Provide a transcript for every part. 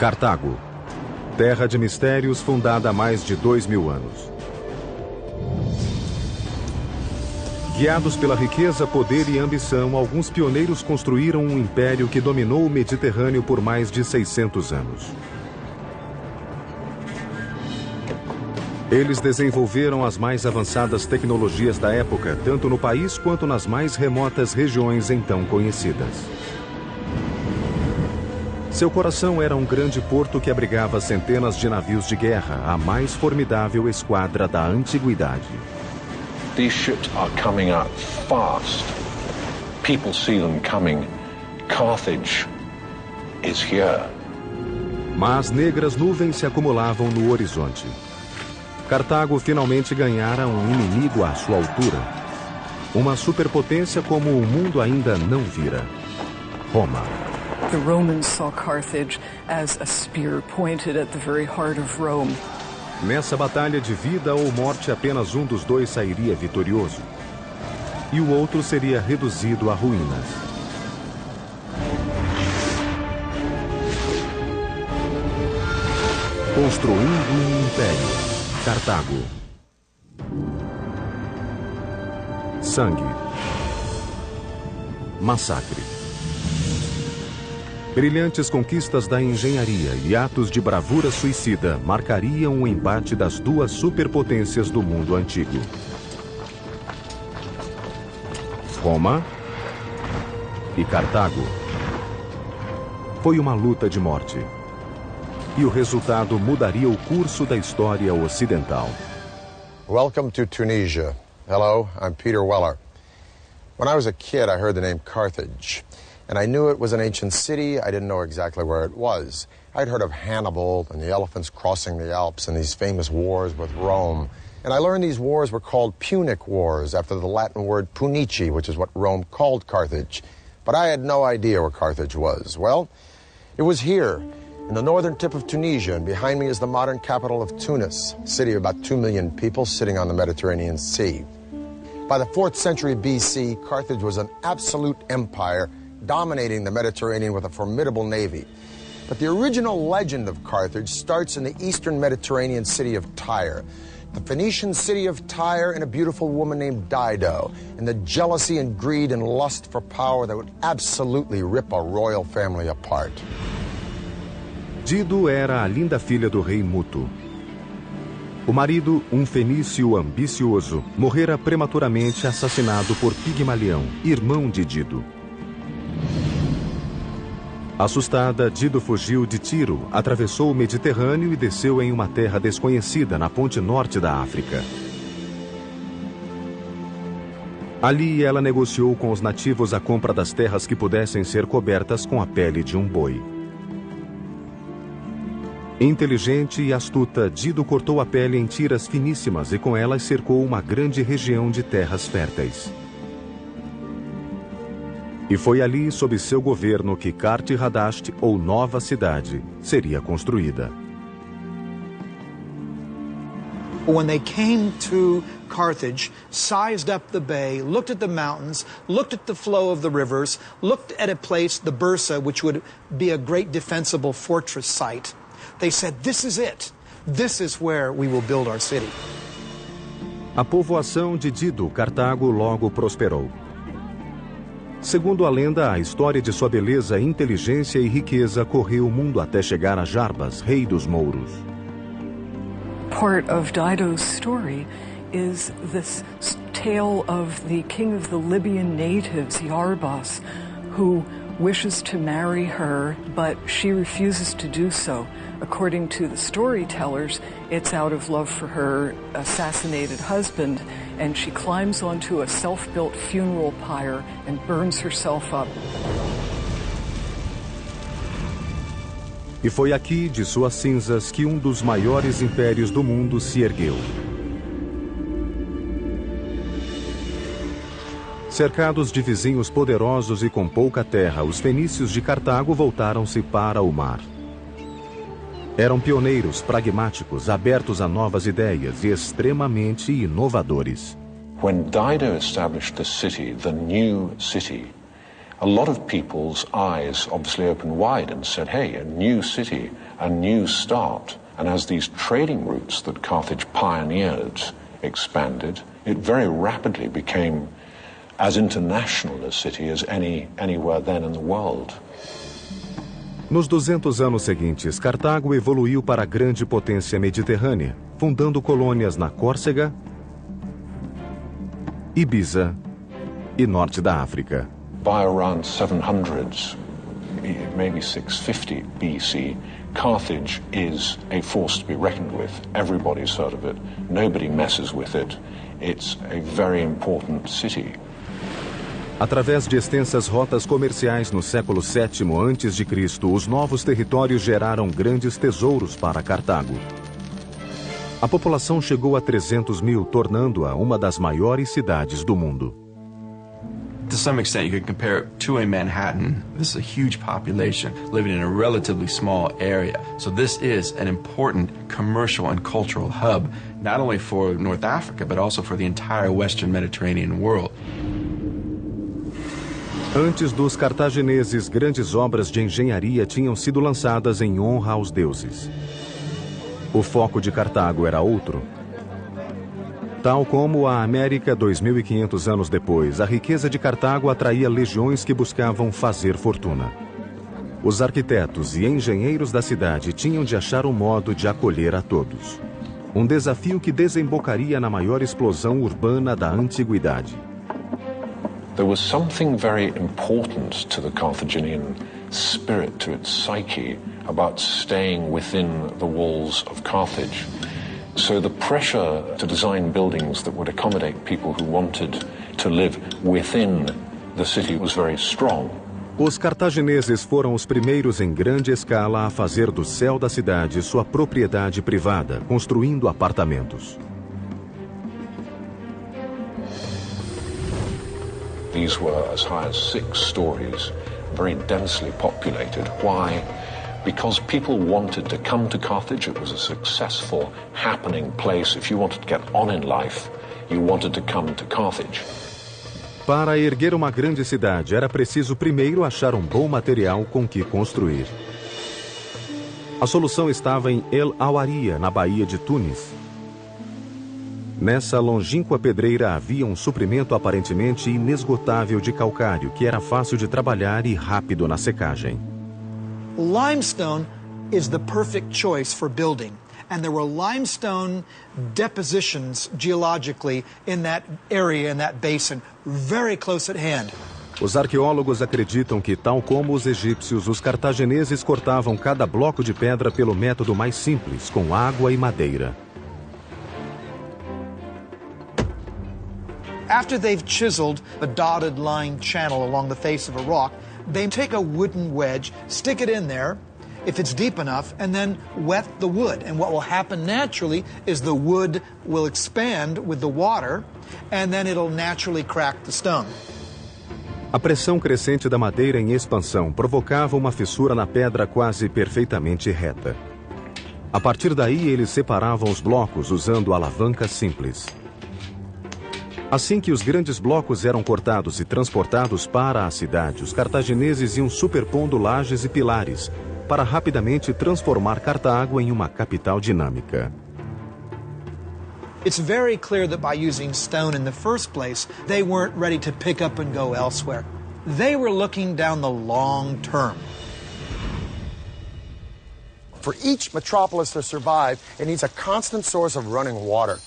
Cartago, terra de mistérios fundada há mais de 2000 anos. Guiados pela riqueza, poder e ambição, alguns pioneiros construíram um império que dominou o Mediterrâneo por mais de 600 anos. Eles desenvolveram as mais avançadas tecnologias da época, tanto no país quanto nas mais remotas regiões então conhecidas. Seu coração era um grande porto que abrigava centenas de navios de guerra, a mais formidável esquadra da antiguidade. These ships are coming up fast. People see them coming. Carthage is here. Mas negras nuvens se acumulavam no horizonte. Cartago finalmente ganhara um inimigo à sua altura. Uma superpotência como o mundo ainda não vira. Roma. The Romans saw Carthage as a spear pointed at the very heart of Rome. Nessa batalha de vida ou morte, apenas um dos dois sairia vitorioso. E o outro seria reduzido a ruínas. Construindo um império. Cartago. Sangue. Massacre. Brilhantes conquistas da engenharia e atos de bravura suicida marcariam o embate das duas superpotências do mundo antigo. Roma e Cartago. Foi uma luta de morte. E o resultado mudaria o curso da história ocidental. Welcome to Tunisia. Hello, I'm Peter Weller. When I was a kid, I heard the name Carthage. And I knew it was an ancient city. I didn't know exactly where it was. I'd heard of Hannibal and the elephants crossing the Alps and these famous wars with Rome. And I learned these wars were called Punic Wars after the Latin word punici, which is what Rome called Carthage. But I had no idea where Carthage was. Well, it was here, in the northern tip of Tunisia, and behind me is the modern capital of Tunis, a city of about 2 million people sitting on the Mediterranean Sea. By the 4th century BC, Carthage was an absolute empire, dominating the Mediterranean with a formidable navy. But the original legend of Carthage starts in the eastern Mediterranean city of Tyre. The Phoenician city of Tyre and a beautiful woman named Dido, and the jealousy and greed and lust for power that would absolutely rip a royal family apart. Dido era a linda filha do rei Muto. O marido, um fenício ambicioso, morrera prematuramente assassinado por Pigmalião, irmão de Dido. Assustada, Dido fugiu de Tiro, atravessou o Mediterrâneo e desceu em uma terra desconhecida na ponte norte da África. Ali ela negociou com os nativos a compra das terras que pudessem ser cobertas com a pele de um boi. Inteligente e astuta, Dido cortou a pele em tiras finíssimas e com elas cercou uma grande região de terras férteis. E foi ali, sob seu governo, que Cart-Hadasht, ou Nova Cidade, seria construída. When they came to Carthage, sized up the bay, looked at the mountains, looked at the flow of the rivers, looked at a place, the Bursa, which would be a great defensible fortress site, they said, this is it. This is where we will build our city. A povoação de Dido, Cartago, logo prosperou. Segundo a lenda, a história de sua beleza, inteligência e riqueza correu o mundo até chegar a Jarbas, rei dos mouros. Part of Dido's story is this tale of the king of the Libyan natives, Jarbas, who wishes to marry her, but she refuses to do so. According to the storytellers, it's out of love for her assassinated husband, and she climbs onto a self-built funeral pyre and burns herself up. E foi aqui, de suas cinzas, que um dos maiores impérios do mundo se ergueu. Cercados de vizinhos poderosos e com pouca terra, os fenícios de Cartago voltaram-se para o mar. Eram pioneiros, pragmáticos, abertos a novas ideias e extremamente inovadores. When Dido established the city, the new city, a lot of people's eyes obviously opened wide and said, hey, a new city, a new start. And as these trading routes that Carthage pioneered expanded, it very rapidly became as international a city as anywhere then in the world. Nos 200 anos seguintes, Cartago evoluiu para a grande potência mediterrânea, fundando colônias na Córcega, Ibiza e norte da África. By around 700s, maybe 650 BC, Carthage is a force to be reckoned with. Everybody's heard of it. Nobody messes with it. It's a very important city. Através de extensas rotas comerciais no século VII a.C., os novos territórios geraram grandes tesouros para Cartago. A população chegou a 300 mil, tornando-a uma das maiores cidades do mundo. To some extent, you could compare it to a Manhattan. This is a huge population living in a relatively small area. So this is an important commercial and cultural hub, not only for North Africa, but also for the entire Western Mediterranean world. Antes dos cartagineses, grandes obras de engenharia tinham sido lançadas em honra aos deuses. O foco de Cartago era outro. Tal como a América 2.500 anos depois, a riqueza de Cartago atraía legiões que buscavam fazer fortuna. Os arquitetos e engenheiros da cidade tinham de achar um modo de acolher a todos. Um desafio que desembocaria na maior explosão urbana da antiguidade. There was something very important to the Carthaginian spirit, to its psyche, about staying within the walls of Carthage. So the pressure to design buildings that would accommodate people who wanted to live within the city was very strong. Os cartagineses foram os primeiros em grande escala a fazer do céu da cidade sua propriedade privada, construindo apartamentos. These were as high as 6 stories, very densely populated. Why? Because people wanted to come to Carthage. It was a successful, happening place. If you wanted to get on in life, you wanted to come to Carthage. Para erguer uma grande cidade, era preciso primeiro achar um bom material com que construir. A solução estava em El Awaria, na Baía de Túnez. Nessa longínqua pedreira havia um suprimento aparentemente inesgotável de calcário, que era fácil de trabalhar e rápido na secagem. Limestone is the perfect choice for building. And there were limestone depositions geologically in that area, in that basin, very close at hand. Os arqueólogos acreditam que, tal como os egípcios, os cartagineses cortavam cada bloco de pedra pelo método mais simples, com água e madeira. After they've chiseled a dotted line channel along the face of a rock, they take a wooden wedge, stick it in there, if it's deep enough, and then wet the wood. And what will happen naturally is the wood will expand with the water, and then it'll naturally crack the stone. A pressão crescente da madeira em expansão provocava uma fissura na pedra quase perfeitamente reta. A partir daí, eles separavam os blocos usando alavancas simples. Assim que os grandes blocos eram cortados e transportados para a cidade, os cartagineses iam superpondo lajes e pilares, para rapidamente transformar Cartago em uma capital dinâmica. It's very clear that by using stone in the first place, they weren't ready to pick up and go elsewhere. They were looking down the long term. For each metropolis to survive, it needs a constant source of running water.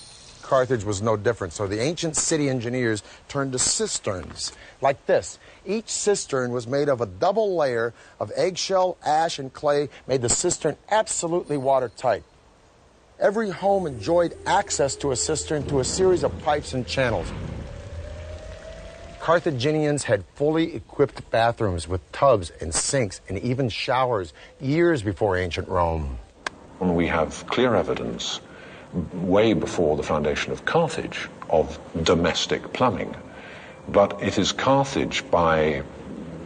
Carthage was no different, so the ancient city engineers turned to cisterns, like this. Each cistern was made of a double layer of eggshell, ash, and clay, made the cistern absolutely watertight. Every home enjoyed access to a cistern through a series of pipes and channels. Carthaginians had fully equipped bathrooms with tubs and sinks and even showers years before ancient Rome. And we have clear evidence way before the foundation of Carthage of domestic plumbing. But it is Carthage by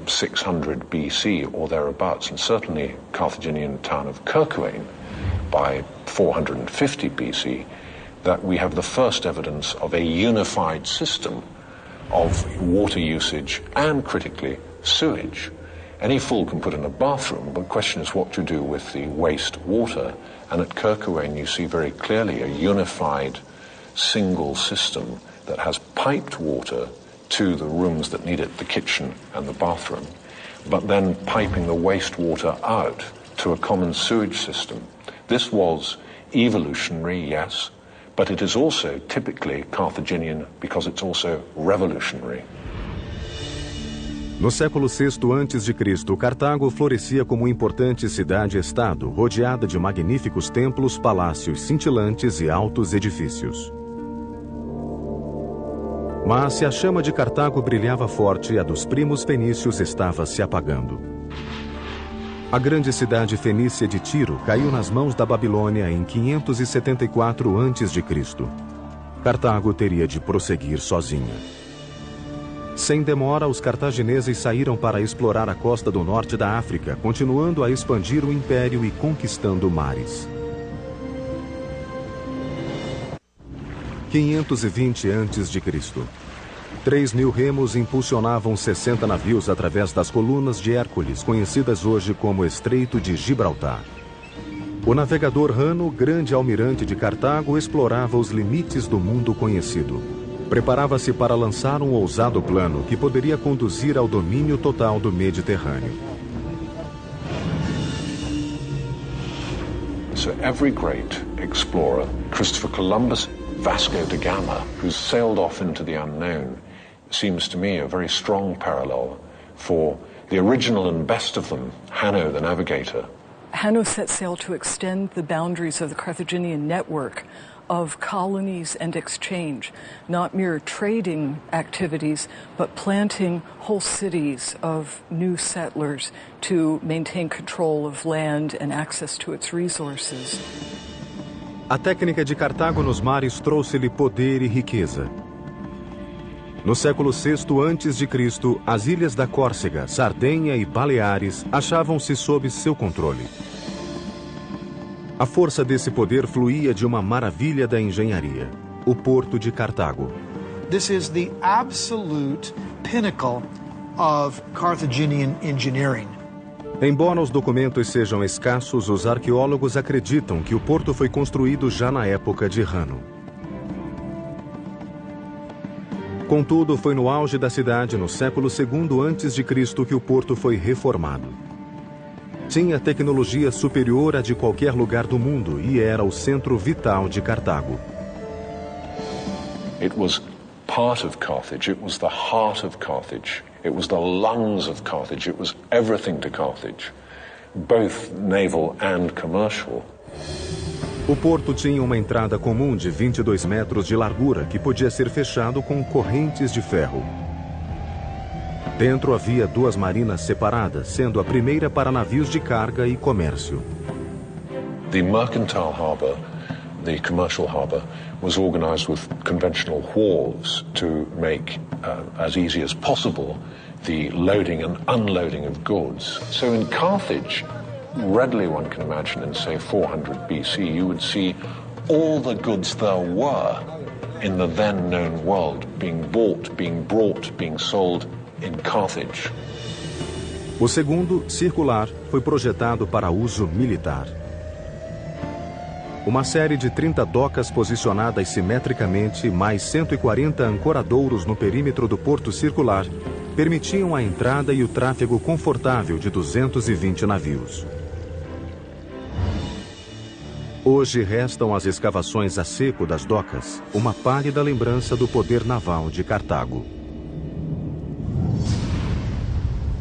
600 BC or thereabouts, and certainly Carthaginian town of Kirkuane by 450 BC, that we have the first evidence of a unified system of water usage and, critically, sewage. Any fool can put in a bathroom, but the question is what to do with the waste water. And at Kirk Owain you see very clearly a unified single system that has piped water to the rooms that need it, the kitchen and the bathroom, but then piping the wastewater out to a common sewage system. This was evolutionary, yes, but it is also typically Carthaginian because it's also revolutionary. No século VI a.C., Cartago florescia como importante cidade-estado, rodeada de magníficos templos, palácios cintilantes e altos edifícios. Mas se a chama de Cartago brilhava forte, a dos primos fenícios estava se apagando. A grande cidade fenícia de Tiro caiu nas mãos da Babilônia em 574 a.C. Cartago teria de prosseguir sozinha. Sem demora, os cartagineses saíram para explorar a costa do norte da África, continuando a expandir o império e conquistando mares. 520 a.C. 3.000 remos impulsionavam 60 navios através das colunas de Hércules, conhecidas hoje como Estreito de Gibraltar. O navegador Hanno, grande almirante de Cartago, explorava os limites do mundo conhecido. Preparava-se para lançar um ousado plano que poderia conduzir ao domínio total do Mediterrâneo. So every great explorer, Christopher Columbus, Vasco da Gama, who sailed off into the unknown, seems to me a very strong parallel for the original and best of them, Hanno the navigator. Hanno set sail to extend the boundaries of the Carthaginian network of colonies and exchange, not mere trading activities, but planting whole cities of new settlers to maintain control of land and access to its resources. A técnica de Cartago nos mares trouxe-lhe poder e riqueza. No século VI a.C., as ilhas da Córcega, Sardenha e Baleares achavam-se sob seu controle. A força desse poder fluía de uma maravilha da engenharia, o Porto de Cartago. This is the absolute pinnacle of Carthaginian engineering. Embora os documentos sejam escassos, os arqueólogos acreditam que o porto foi construído já na época de Hanno. Contudo, foi no auge da cidade, no século II a.C., que o porto foi reformado. Tinha tecnologia superior à de qualquer lugar do mundo e era o centro vital de Cartago. It was part of Carthage, it was the heart of Carthage, it was the lungs of Carthage, it was everything to Carthage, both naval and commercial. O porto tinha uma entrada comum de 22 metros de largura que podia ser fechado com correntes de ferro. Dentro havia duas marinas separadas, sendo a primeira para navios de carga e comércio. The mercantile harbour, the commercial harbour, was organized with conventional wharves to make as easy as possible the loading and unloading of goods. So in Carthage, readily one can imagine in, say, 400 BC, you would see all the goods there were in the then known world being bought, being brought, being sold in Carthage. O segundo, circular, foi projetado para uso militar. Uma série de 30 docas posicionadas simetricamente, mais 140 ancoradouros no perímetro do porto circular, permitiam a entrada e o tráfego confortável de 220 navios. Hoje restam as escavações a seco das docas, uma pálida lembrança do poder naval de Cartago.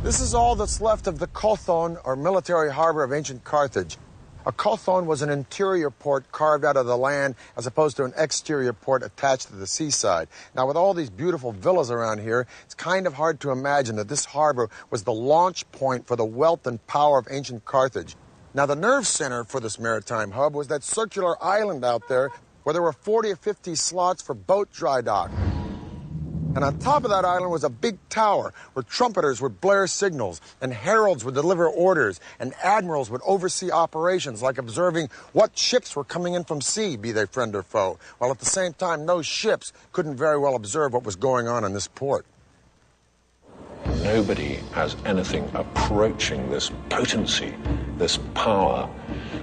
This is all that's left of the Kothon, or military harbor of ancient Carthage. A kothon was an interior port carved out of the land as opposed to an exterior port attached to the seaside. Now, with all these beautiful villas around here, it's kind of hard to imagine that this harbor was the launch point for the wealth and power of ancient Carthage. Now, the nerve center for this maritime hub was that circular island out there where there were 40 or 50 slots for boat dry dock. And on top of that island was a big tower where trumpeters would blare signals and heralds would deliver orders and admirals would oversee operations like observing what ships were coming in from sea, be they friend or foe, while at the same time those ships couldn't very well observe what was going on in this port. Nobody has anything approaching this potency, this power,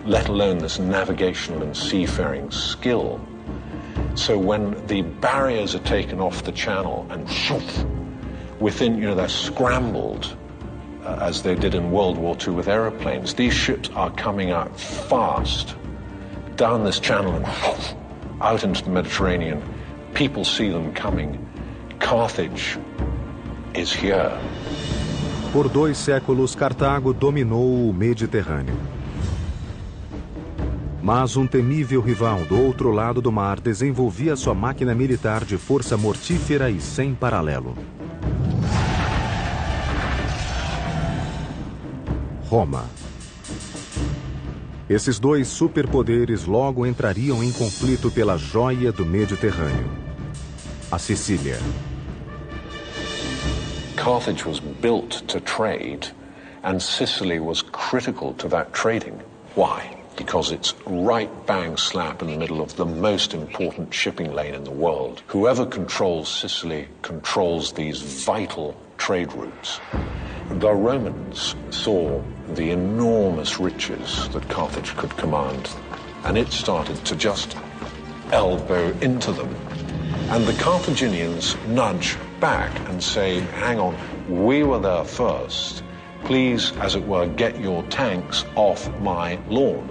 let alone this navigational and seafaring skill. So when the barriers are taken off the channel and within, they're scrambled, as they did in World War II with aeroplanes, these ships are coming out fast down this channel and out into the Mediterranean. People see them coming. Carthage is here. Por 2 séculos, Cartago dominou o Mediterrâneo. Mas um temível rival do outro lado do mar desenvolvia sua máquina militar de força mortífera e sem paralelo. Roma. Esses 2 superpoderes logo entrariam em conflito pela joia do Mediterrâneo, a Sicília. Carthage was built to trade, and Sicily was critical to that trading. Why? Because it's right bang slap in the middle of the most important shipping lane in the world. Whoever controls Sicily controls these vital trade routes. The Romans saw the enormous riches that Carthage could command, and it started to just elbow into them. And the Carthaginians nudge back and say, hang on, we were there first. Please, as it were, get your tanks off my lawn.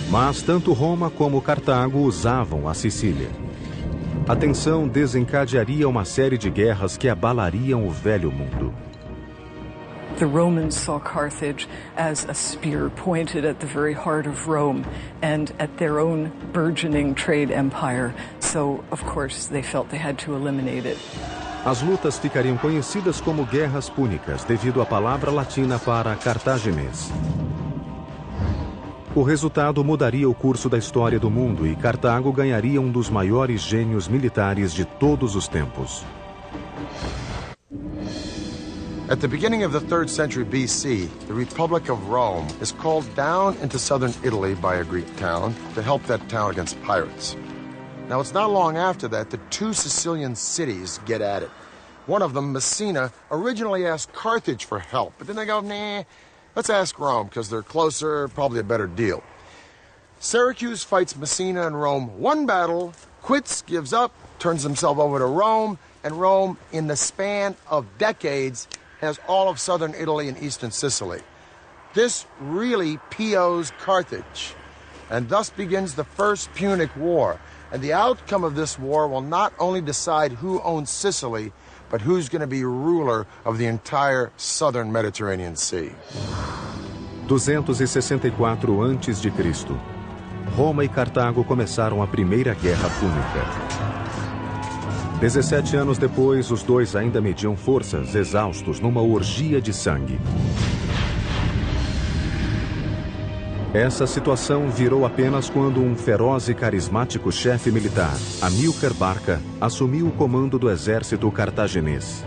Mas tanto Roma como Cartago usavam a Sicília. A tensão desencadearia uma série de guerras que abalariam o velho mundo. The Romans saw Carthage as a spear pointed at the very heart of Rome and at their own burgeoning trade empire. So, of course, they felt they had to eliminate it. As lutas ficariam conhecidas como Guerras Púnicas, devido à palavra latina para cartaginês. O resultado mudaria o curso da história do mundo e Cartago ganharia um dos maiores gênios militares de todos os tempos. At the beginning of the 3rd century BC, the Republic of Rome is called down into southern Italy by a Greek town to help that town against pirates. Now, it's not long after that 2 Sicilian cities get at it. One of them, Messina, originally asked Carthage for help, but then they go, nah, let's ask Rome, because they're closer, probably a better deal. Syracuse fights Messina and Rome 1 battle, quits, gives up, turns himself over to Rome, and Rome, in the span of decades, has all of southern Italy and eastern Sicily. This really POs Carthage, and thus begins the First Punic War. And the outcome of this war will not only decide who owns Sicily, but who's going to be ruler of the entire southern Mediterranean Sea. 264 a.C. Roma e Cartago começaram a Primeira Guerra Púnica. 17 anos depois, os dois ainda mediam forças, exaustos numa orgia de sangue. Essa situação virou apenas quando um feroz e carismático chefe militar, Amílcar Barca, assumiu o comando do exército cartaginês.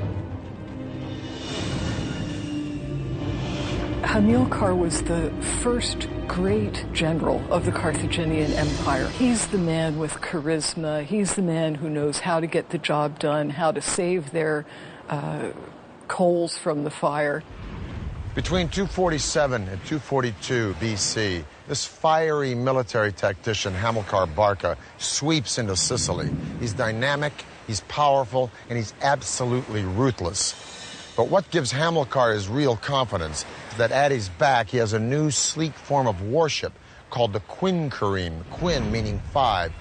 Hamilcar was the first great general of the Carthaginian Empire. He's the man with charisma. He's the man who knows how to get the job done, how to save their coals from the fire. Between 247 and 242 BC, this fiery military tactician, Hamilcar Barca, sweeps into Sicily. He's dynamic, he's powerful, and he's absolutely ruthless. But what gives Hamilcar his real confidence is that at his back he has a new sleek form of warship called the Quinquereme, quin meaning 5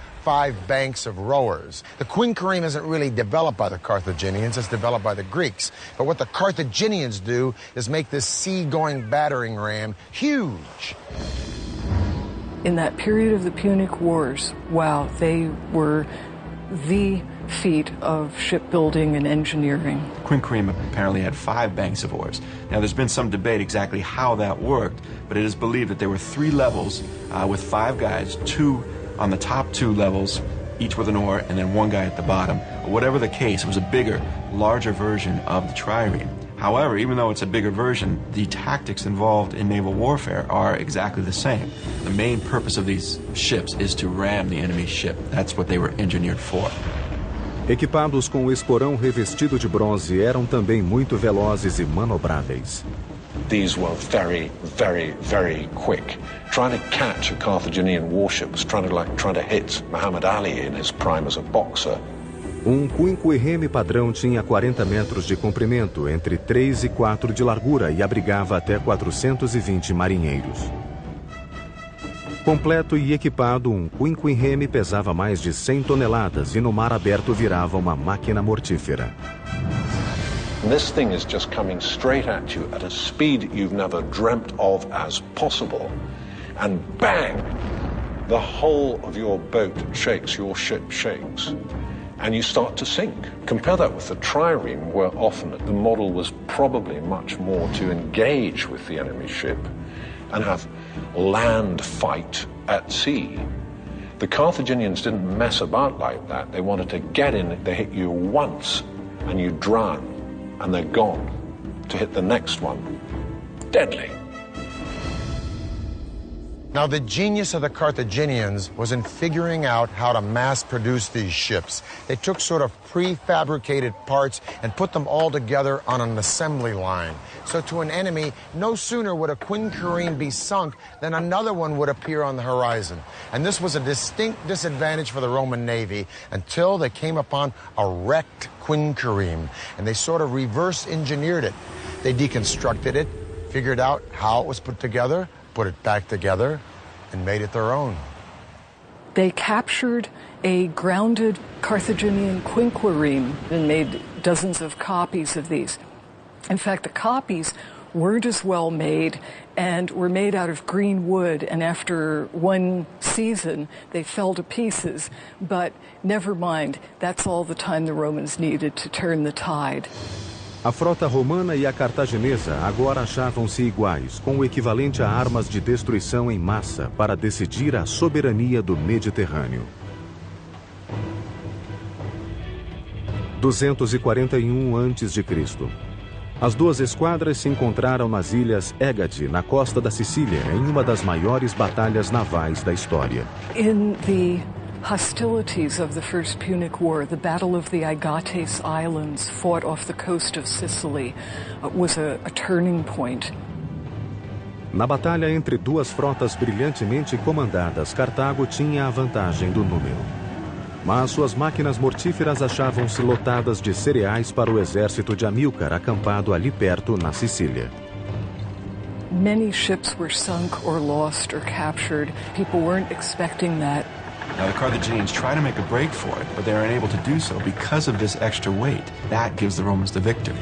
banks of rowers. The Quinquereme isn't really developed by the Carthaginians, it's developed by the Greeks. But what the Carthaginians do is make this sea-going battering ram huge. In that period of the Punic Wars, wow, they were the feat of shipbuilding and engineering. Quinquereme apparently had 5 banks of oars. Now, there's been some debate exactly how that worked, but it is believed that there were 3 levels with 5 guys, 2 on the top 2 levels each with an oar, and then one guy at the bottom. But whatever the case, it was a bigger, larger version of the trireme. However, even though it's a bigger version, the tactics involved in naval warfare are exactly the same. The main purpose of these ships is to ram the enemy ship. That's what they were engineered for. Equipados com o esporão revestido de bronze, eram também muito velozes e manobráveis. These were very, very, very quick. Trying to catch a Carthaginian warship was trying to hit Muhammad Ali in his prime as a boxer. Quinquereme padrão tinha 40 metros de comprimento, entre 3 e 4 de largura e abrigava até 420 marinheiros. Completo e equipado, Quinquereme pesava mais de 100 toneladas e no mar aberto virava uma máquina mortífera. This thing is just coming straight at you at a speed you've never dreamt of as possible. And bang! The whole of your boat shakes, your ship shakes. And you start to sink. Compare that with the trireme, where often the model was probably much more to engage with the enemy ship and have land fight at sea. The Carthaginians didn't mess about like that. They wanted to get in, they hit you once and you drown. And they're gone to hit the next one. Deadly. Now, the genius of the Carthaginians was in figuring out how to mass produce these ships. They took sort of prefabricated parts and put them all together on an assembly line. So to an enemy, no sooner would a quinquereme be sunk than another one would appear on the horizon. And this was a distinct disadvantage for the Roman Navy until they came upon a wrecked quinquereme, and they sort of reverse engineered it. They deconstructed it, figured out how it was put together, put it back together, and made it their own. They captured a grounded Carthaginian quinquereme and made dozens of copies of these. In fact, the copies weren't as well made and were made out of green wood, and after one season they fell to pieces. But never mind, that's all the time the Romans needed to turn the tide. A frota romana e a cartaginesa agora achavam-se iguais, com o equivalente a armas de destruição em massa para decidir a soberania do Mediterrâneo. 241 a.C. As duas esquadras se encontraram nas ilhas Egade, na costa da Sicília, em uma das maiores batalhas navais da história. In the hostilities of the First Punic War, the Battle of the Agates Islands, fought off the coast of Sicily, was a turning point. Na batalha entre duas frotas brilhantemente comandadas, Cartago tinha a vantagem do número. Mas suas máquinas mortíferas achavam-se lotadas de cereais para o exército de Amílcar, acampado ali perto, na Sicília. Many ships were sunk or lost or captured. People weren't expecting that. Now, the Carthaginians try to make a break for it, but they are unable to do so because of this extra weight. That gives the Romans the victory.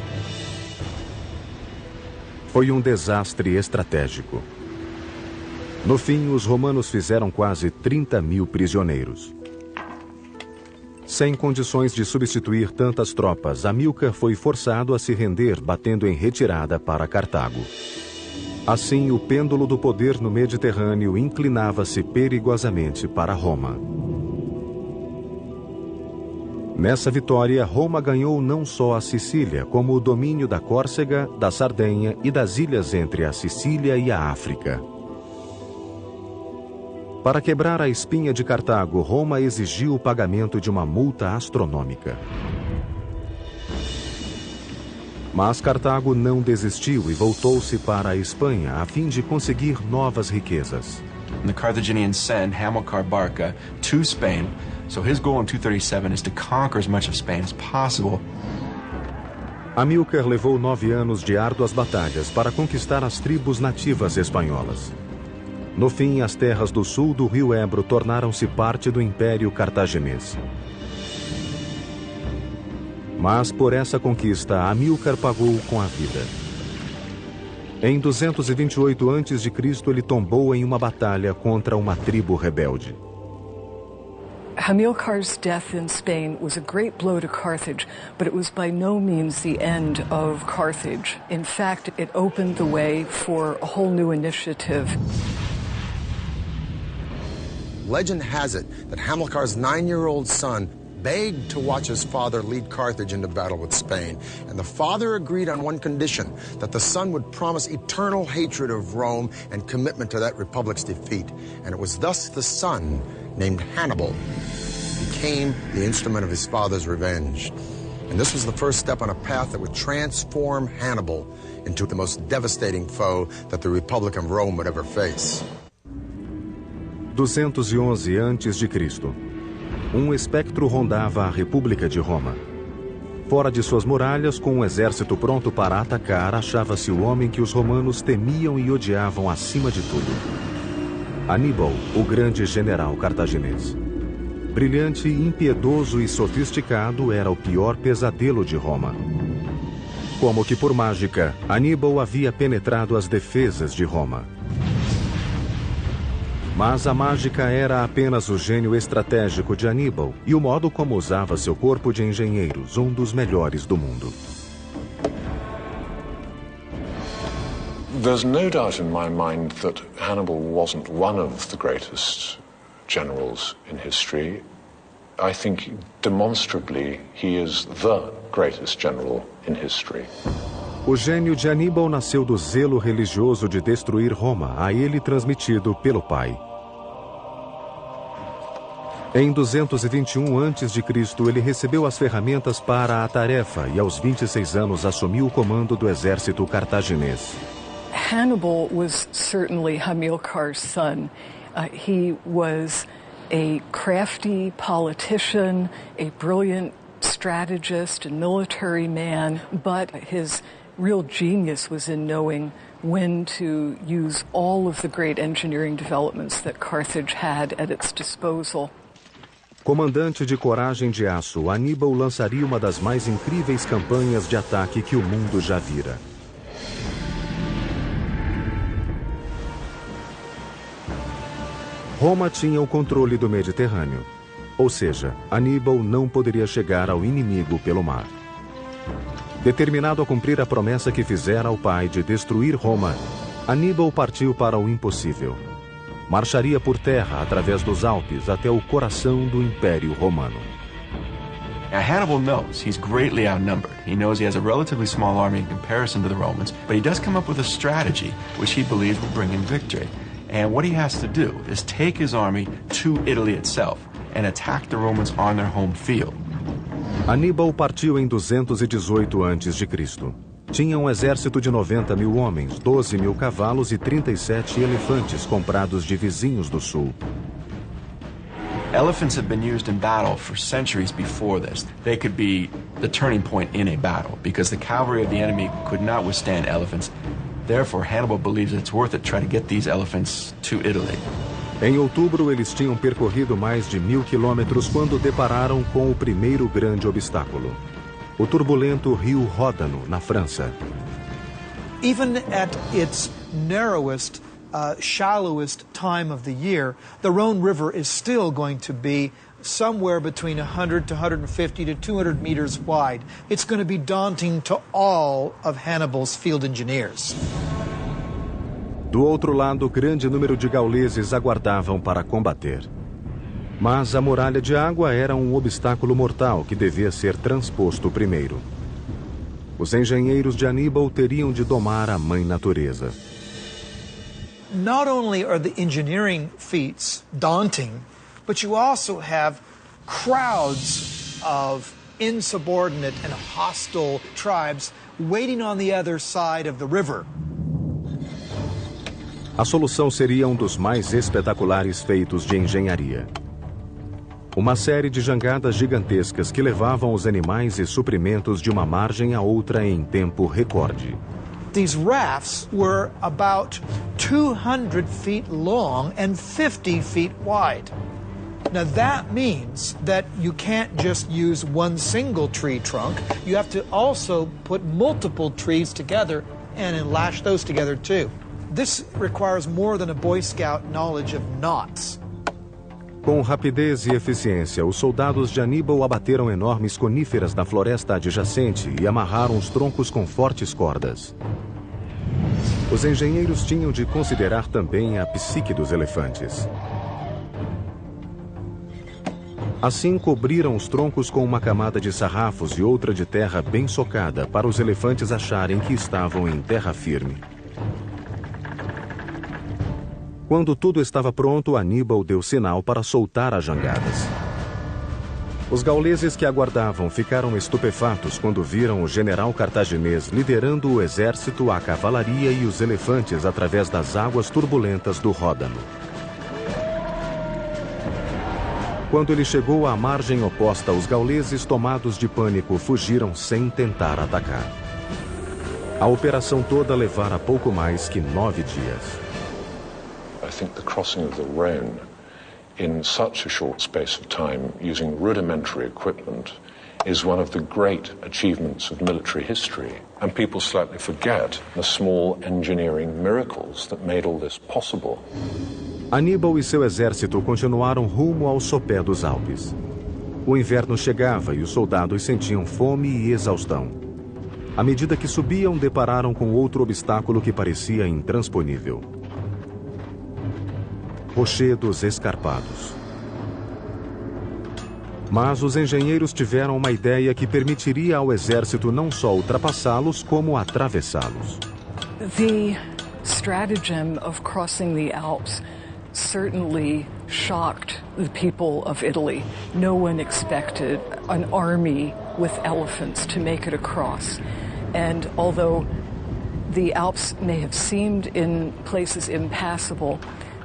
Foi desastre estratégico. No fim, os romanos fizeram quase 30.000 prisioneiros. Sem condições de substituir tantas tropas, Amílcar foi forçado a se render, batendo em retirada para Cartago. Assim, o pêndulo do poder no Mediterrâneo inclinava-se perigosamente para Roma. Nessa vitória, Roma ganhou não só a Sicília, como o domínio da Córcega, da Sardenha e das ilhas entre a Sicília e a África. Para quebrar a espinha de Cartago, Roma exigiu o pagamento de uma multa astronômica. Mas Cartago não desistiu e voltou-se para a Espanha a fim de conseguir novas riquezas. The Carthaginians send Hamilcar Barca to Spain, so his goal in 237 is to conquer as much of Spain as possible. Amílcar levou 9 anos de árduas batalhas para conquistar as tribos nativas espanholas. No fim, as terras do sul do rio Ebro tornaram-se parte do Império Cartaginês. Mas por essa conquista, Amílcar pagou com a vida. Em 228 a.C., ele tombou em uma batalha contra uma tribo rebelde. Hamilcar's death in Spain was a great blow to Carthage, but it was by no means the end of Carthage. In fact, it opened the way for a whole new initiative. Legend has it that Hamilcar's 9-year-old son begged to watch his father lead Carthage into battle with Spain, and the father agreed on one condition, that the son would promise eternal hatred of Rome and commitment to that republic's defeat. And it was thus the son, named Hannibal, became the instrument of his father's revenge. And this was the first step on a path that would transform Hannibal into the most devastating foe that the Republic of Rome would ever face. 211 a.C. Espectro rondava a República de Roma. Fora de suas muralhas, com um exército pronto para atacar, achava-se o homem que os romanos temiam e odiavam acima de tudo. Aníbal, o grande general cartaginês. Brilhante, impiedoso e sofisticado, era o pior pesadelo de Roma. Como que por mágica, Aníbal havia penetrado as defesas de Roma. Mas a mágica era apenas o gênio estratégico de Aníbal e o modo como usava seu corpo de engenheiros, um dos melhores do mundo. There's no doubt in my mind that Hannibal wasn't one of the greatest generals in history. I think demonstrably he is the greatest general in history. O gênio de Aníbal nasceu do zelo religioso de destruir Roma, a ele transmitido pelo pai. Em 221 a.C., ele recebeu as ferramentas para a tarefa e aos 26 anos assumiu o comando do exército cartaginês. Hannibal was certainly Hamilcar's son. He was a crafty politician, a brilliant strategist and military man, but his real genius was in knowing when to use all of the great engineering developments that Carthage had at its disposal. Comandante de coragem de aço, Aníbal lançaria uma das mais incríveis campanhas de ataque que o mundo já vira. Roma tinha o controle do Mediterrâneo, ou seja, Aníbal não poderia chegar ao inimigo pelo mar. Determinado a cumprir a promessa que fizera ao pai de destruir Roma, Aníbal partiu para o impossível. Marcharia por terra através dos Alpes até o coração do Império Romano. Now, Hannibal knows he's greatly outnumbered. He knows he has a relatively small army in comparison to the Romans, but he does come up with a strategy which he believes will bring him victory. And what he has to do is take his army to Italy itself and attack the Romans on their home field. Aníbal partiu em 218 a.C. Tinha um exército de 90 mil homens, 12 mil cavalos e 37 elefantes comprados de vizinhos do sul. Elephants had been used in battle for centuries before this. They could be the turning point in a battle because the cavalry of the enemy could not withstand elephants. Therefore, Hannibal believes it's worth it to try to get these elephants to Italy. Em outubro, eles tinham percorrido mais de 1000 quilômetros quando depararam com o primeiro grande obstáculo: o turbulento rio Ródano, na França. Even at its narrowest, shallowest time of the year, the Rhone River is still going to be somewhere between 100 to 150 to 200 meters wide. It's going to be daunting to all of Hannibal's field engineers. Do outro lado, grande número de gauleses aguardavam para combater. Mas a muralha de água era um obstáculo mortal que devia ser transposto primeiro. Os engenheiros de Aníbal teriam de domar a mãe natureza. Not only are the engineering feats daunting, but you also have crowds of insubordinate and hostile tribes waiting on the other side of the river. A solução seria um dos mais espetaculares feitos de engenharia. Uma série de jangadas gigantescas que levavam os animais e suprimentos de uma margem a outra em tempo recorde. These rafts were about 200 feet long and 50 feet wide. Now that means that you can't just use one single tree trunk. You have to also put multiple trees together and then lash those together too. This requires more than a Boy Scout knowledge of knots. Com rapidez e eficiência, os soldados de Aníbal abateram enormes coníferas na floresta adjacente e amarraram os troncos com fortes cordas. Os engenheiros tinham de considerar também a psique dos elefantes. Assim, cobriram os troncos com uma camada de sarrafos e outra de terra bem socada, para os elefantes acharem que estavam em terra firme. Quando tudo estava pronto, Aníbal deu sinal para soltar as jangadas. Os gauleses que aguardavam ficaram estupefatos quando viram o general cartaginês liderando o exército, a cavalaria e os elefantes através das águas turbulentas do Ródano. Quando ele chegou à margem oposta, os gauleses, tomados de pânico, fugiram sem tentar atacar. A operação toda levara pouco mais que 9 dias. I think the crossing of the Rhone in such a short space of time using rudimentary equipment is one of the great achievements of military history. And people slightly forget the small engineering miracles that made all this possible. Aníbal e seu exército continuaram rumo ao sopé dos Alpes. O inverno chegava e os soldados sentiam fome e exaustão. À medida que subiam, depararam com outro obstáculo que parecia intransponível. Rochedos escarpados. Mas os engenheiros tiveram uma ideia que permitiria ao exército não só ultrapassá-los, como atravessá-los. The stratagem of crossing the Alps certainly shocked the people of Italy. No one expected an army with elephants to make it across. And although the Alps may have seemed in places impassable,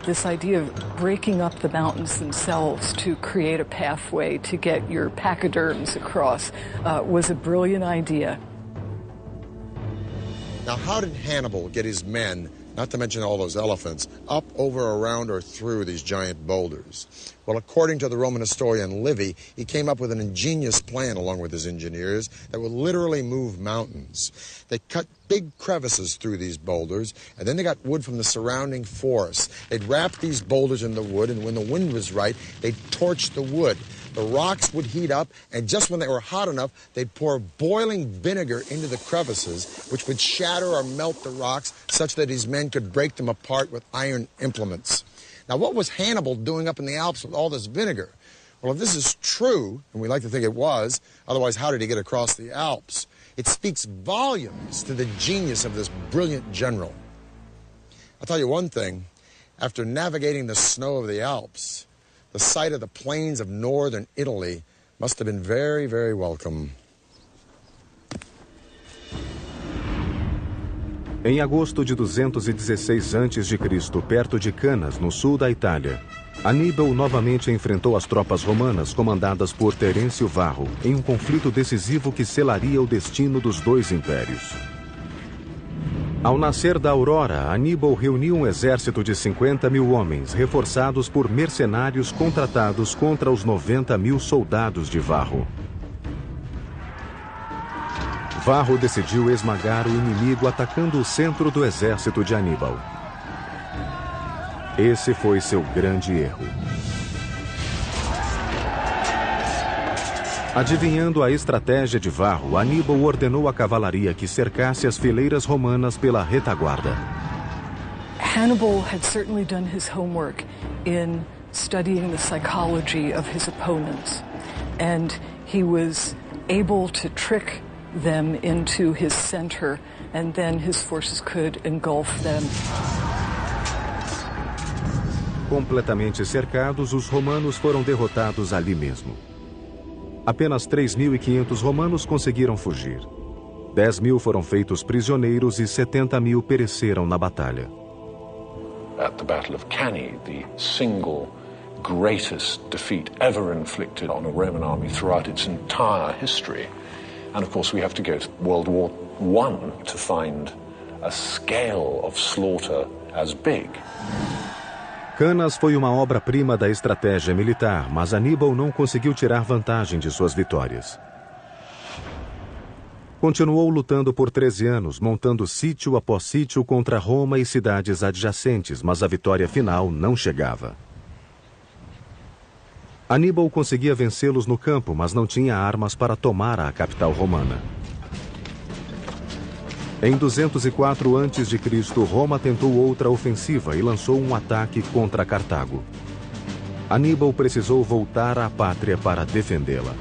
this idea of breaking up the mountains themselves to create a pathway to get your pachyderms across was a brilliant idea. Now, how did Hannibal get his men, not to mention all those elephants, up, over, around, or through these giant boulders? Well, according to the Roman historian Livy, he came up with an ingenious plan along with his engineers that would literally move mountains. They cut big crevices through these boulders, and then they got wood from the surrounding forest. They'd wrap these boulders in the wood, and when the wind was right, they'd torch the wood. The rocks would heat up, and just when they were hot enough, they'd pour boiling vinegar into the crevices, which would shatter or melt the rocks such that his men could break them apart with iron implements. Now, what was Hannibal doing up in the Alps with all this vinegar? Well, if this is true, and we like to think it was, otherwise how did he get across the Alps? It speaks volumes to the genius of this brilliant general. I'll tell you one thing, after navigating the snow of the Alps, the sight of the plains of northern Italy must have been very, very welcome. Em agosto de 216 a.C., perto de Canas, no sul da Itália, Aníbal novamente enfrentou as tropas romanas comandadas por Terêncio Varro em um conflito decisivo que selaria o destino dos dois impérios. Ao nascer da aurora, Aníbal reuniu um exército de 50.000 homens, reforçados por mercenários contratados contra os 90.000 soldados de Varro. Varro decidiu esmagar o inimigo atacando o centro do exército de Aníbal. Esse foi seu grande erro. Adivinhando a estratégia de Varro, Aníbal ordenou à cavalaria que cercasse as fileiras romanas pela retaguarda. Hannibal had certainly done his homework in studying the psychology of his opponents, and he was able to trick them into his center, and then his forces could engulf them. Completamente cercados, os romanos foram derrotados ali mesmo. Apenas 3.500 romanos conseguiram fugir. 10.000 foram feitos prisioneiros e 70.000 pereceram na batalha. At the Battle of Cannae, the single greatest defeat ever inflicted on a Roman army throughout its entire history. And of course we have to go to World War I to find a scale of slaughter as big. Canas foi uma obra-prima da estratégia militar, mas Aníbal não conseguiu tirar vantagem de suas vitórias. Continuou lutando por 13 anos, montando sítio após sítio contra Roma e cidades adjacentes, mas a vitória final não chegava. Aníbal conseguia vencê-los no campo, mas não tinha armas para tomar a capital romana. Em 204 a.C., Roma tentou outra ofensiva e lançou um ataque contra Cartago. Aníbal precisou voltar à pátria para defendê-la.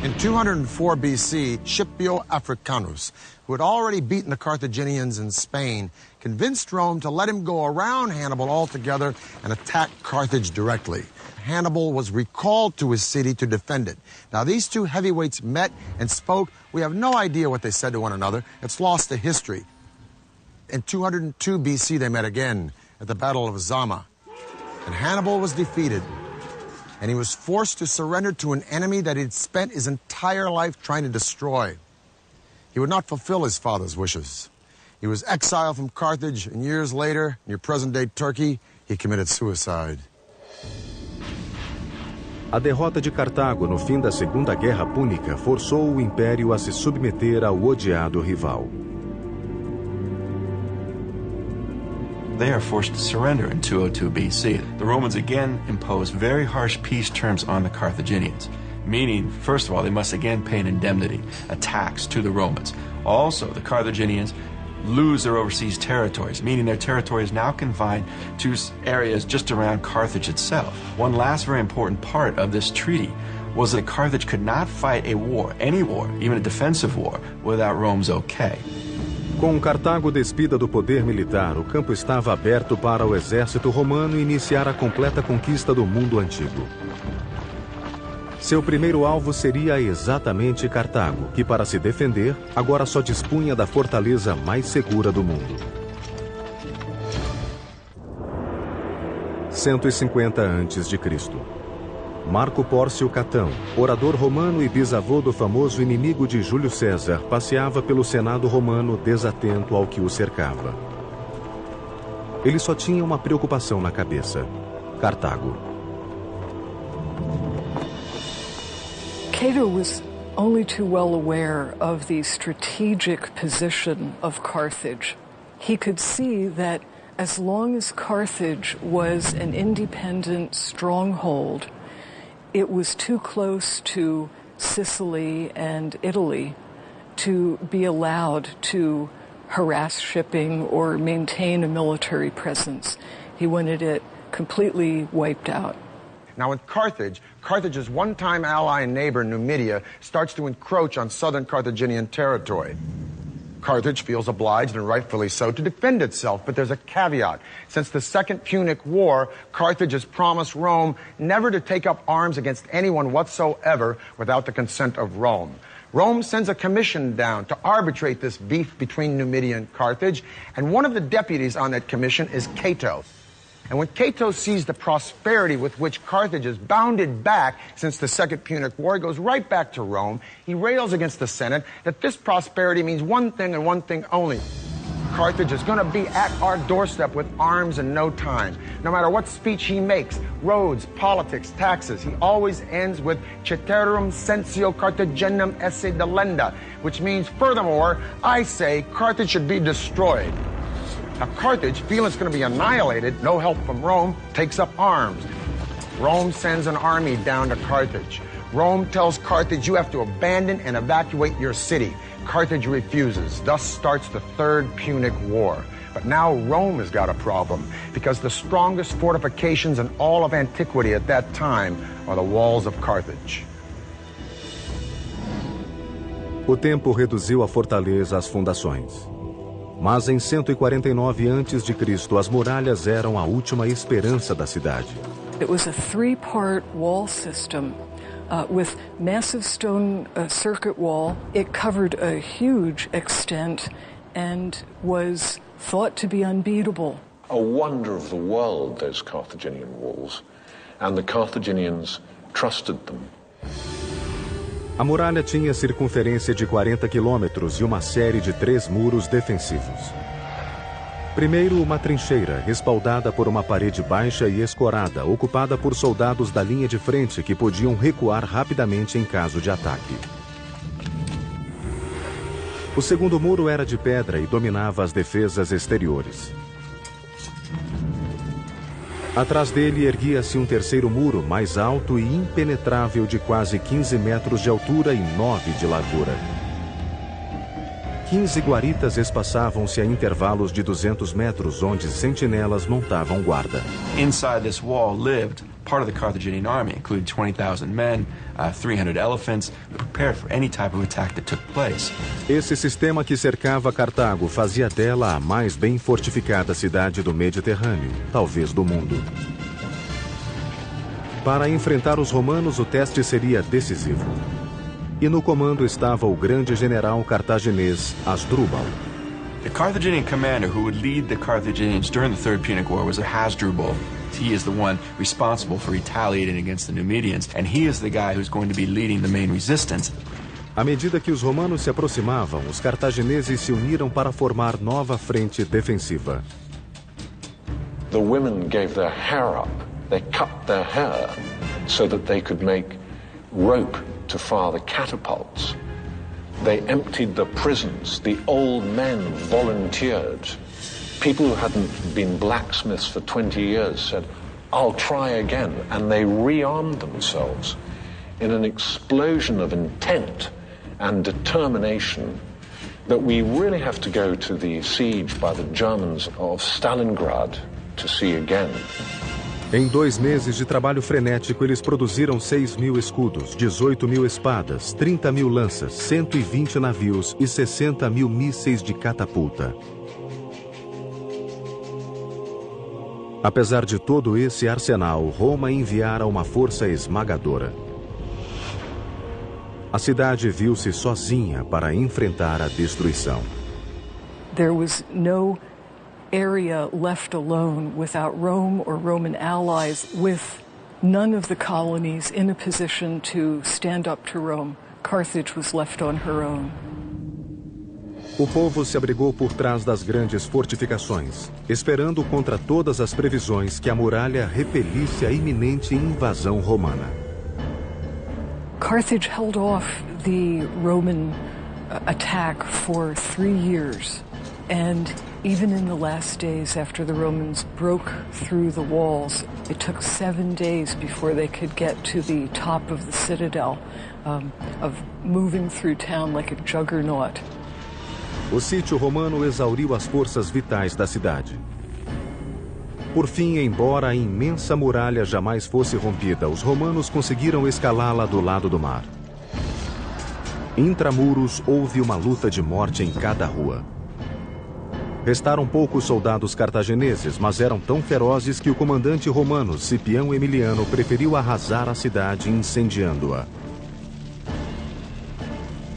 In 204 BC, Scipio Africanus, who had already beaten the Carthaginians in Spain, convinced Rome to let him go around Hannibal altogether and attack Carthage directly. Hannibal was recalled to his city to defend it. Now, these two heavyweights met and spoke. We have no idea what they said to one another. It's lost to history. In 202 BC, they met again at the Battle of Zama. And Hannibal was defeated, and he was forced to surrender to an enemy that he'd spent his entire life trying to destroy. He would not fulfill his father's wishes. He was exiled from Carthage, and years later, near present-day Turkey, he committed suicide. A derrota de Cartago no fim da Segunda Guerra Púnica forçou o Império a se submeter ao odiado rival. They are forced to surrender in 202 BC. The Romans again imposed very harsh peace terms on the Carthaginians, meaning, first of all, they must again pay an indemnity, a tax to the Romans. Also, the Carthaginians lose their overseas territories, meaning their territory is now confined to areas just around Carthage itself. One last very important part of this treaty was that Carthage could not fight a war, any war, even a defensive war, without Rome's okay. Com Cartago despida do poder militar, o campo estava aberto para o exército romano iniciar a completa conquista do mundo antigo. Seu primeiro alvo seria exatamente Cartago, que para se defender, agora só dispunha da fortaleza mais segura do mundo. 150 a.C. Marco Pórcio Catão, orador romano e bisavô do famoso inimigo de Júlio César, passeava pelo Senado romano desatento ao que o cercava. Ele só tinha uma preocupação na cabeça: Cartago. Cato was only too well aware of the strategic position of Carthage. He could see that as long as Carthage was an independent stronghold, it was too close to Sicily and Italy to be allowed to harass shipping or maintain a military presence. He wanted it completely wiped out. Now in Carthage, Carthage's one-time ally and neighbor, Numidia, starts to encroach on southern Carthaginian territory. Carthage feels obliged, and rightfully so, to defend itself, but there's a caveat. Since the Second Punic War, Carthage has promised Rome never to take up arms against anyone whatsoever without the consent of Rome. Rome sends a commission down to arbitrate this beef between Numidia and Carthage, and one of the deputies on that commission is Cato. And when Cato sees the prosperity with which Carthage has bounded back since the Second Punic War, he goes right back to Rome. He rails against the Senate that this prosperity means one thing and one thing only: Carthage is going to be at our doorstep with arms in no time. No matter what speech he makes, roads, politics, taxes, he always ends with ceterum censeo Carthaginem esse delenda, which means, furthermore, I say Carthage should be destroyed. Now, Carthage, feeling it's going to be annihilated, no help from Rome, takes up arms. Rome sends an army down to Carthage. Rome tells Carthage, you have to abandon and evacuate your city. Carthage refuses. Thus starts the Third Punic War. But now Rome has got a problem, because the strongest fortifications in all of antiquity at that time are the walls of Carthage. O tempo reduziu a fortaleza às fundações. Mas em 149 a.C., as muralhas eram a última esperança da cidade. It was a three-part wall system with massive stone circuit wall. It covered a huge extent and was thought to be unbeatable. A wonder of the world, those Carthaginian walls, and the Carthaginians trusted them. A muralha tinha circunferência de 40 quilômetros e uma série de 3 muros defensivos. Primeiro, uma trincheira, respaldada por uma parede baixa e escorada, ocupada por soldados da linha de frente que podiam recuar rapidamente em caso de ataque. O segundo muro era de pedra e dominava as defesas exteriores. Atrás dele erguia-se um terceiro muro, mais alto e impenetrável, de quase 15 metros de altura e 9 de largura. 15 guaritas espaçavam-se a intervalos de 200 metros, onde sentinelas montavam guarda. Inside this wall lived part of the Carthaginian army, including 20,000 men, 300 elephants, prepared for any type of attack that took place. Esse sistema que cercava Cartago fazia dela a mais bem fortificada cidade do Mediterrâneo, talvez do mundo. Para enfrentar os romanos, o teste seria decisivo. E no comando estava o grande general cartaginês Hasdrubal. The Carthaginian commander who would lead the Carthaginians during the Third Punic War was Hasdrubal. He is the one responsible for retaliating against the Numidians, and he is the guy who's going to be leading the main resistance. À medida que os romanos se aproximavam, os cartagineses se uniram para formar nova frente defensiva. The women gave their hair up. They cut their hair so that they could make rope to fire the catapults. They emptied the prisons. The old men volunteered. People who hadn't been blacksmiths for 20 years said, I'll try again. And they rearmed themselves in an explosion of intent and determination that we really have to go to the siege by the Germans of Stalingrad to see again. Em 2 meses de trabalho frenético, eles produziram 6.000 escudos, 18.000 espadas, 30.000 lanças, 120 navios e 60.000 mísseis de catapulta. Apesar de todo esse arsenal, Roma enviara uma força esmagadora. A cidade viu-se sozinha para enfrentar a destruição. There was no area left alone without Rome or Roman allies, with none of the colonies in a position to stand up to Rome. Carthage was left on her own. O povo se abrigou por trás das grandes fortificações, esperando contra todas as previsões que a muralha repelisse a iminente invasão romana. Carthage held off the Roman attack for 3 years, and even in the last days after the Romans broke through the walls, it took 7 days before they could get to the top of the citadel, of moving through town like a juggernaut. O sítio romano exauriu as forças vitais da cidade. Por fim, embora a imensa muralha jamais fosse rompida, os romanos conseguiram escalá-la do lado do mar. Intramuros, houve uma luta de morte em cada rua. Restaram poucos soldados cartagineses, mas eram tão ferozes que o comandante romano, Cipião Emiliano, preferiu arrasar a cidade incendiando-a.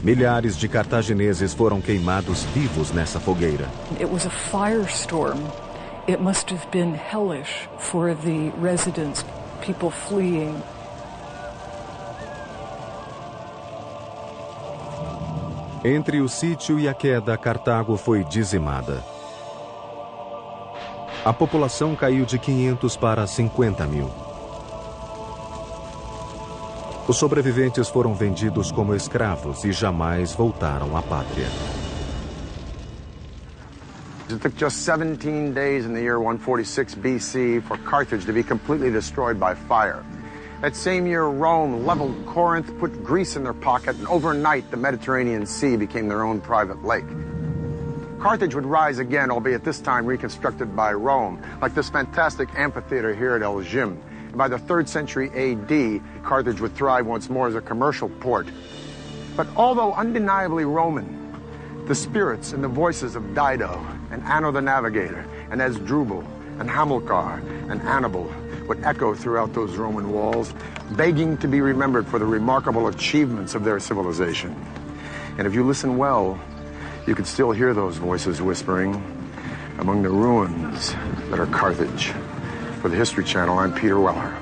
Milhares de cartagineses foram queimados vivos nessa fogueira. It was a firestorm. It must have been hellish for the residents, people fleeing. Entre o sítio e a queda, Cartago foi dizimada. A população caiu de 500 para 50.000. Os sobreviventes foram vendidos como escravos e jamais voltaram à pátria. It took just 17 days in the year 146 BC for Carthage to be completely destroyed by fire. That same year, Rome leveled Corinth, put Greece in their pocket, and overnight the Mediterranean Sea became their own private lake. Carthage would rise again, albeit this time reconstructed by Rome, like this fantastic amphitheater here at Elgin. By the 3rd century AD, Carthage would thrive once more as a commercial port. But although undeniably Roman, the spirits and the voices of Dido and Anno the Navigator and Hasdrubal and Hamilcar and Annibal would echo throughout those Roman walls, begging to be remembered for the remarkable achievements of their civilization. And if you listen well, you can still hear those voices whispering among the ruins that are Carthage. For the History Channel, I'm Peter Weller.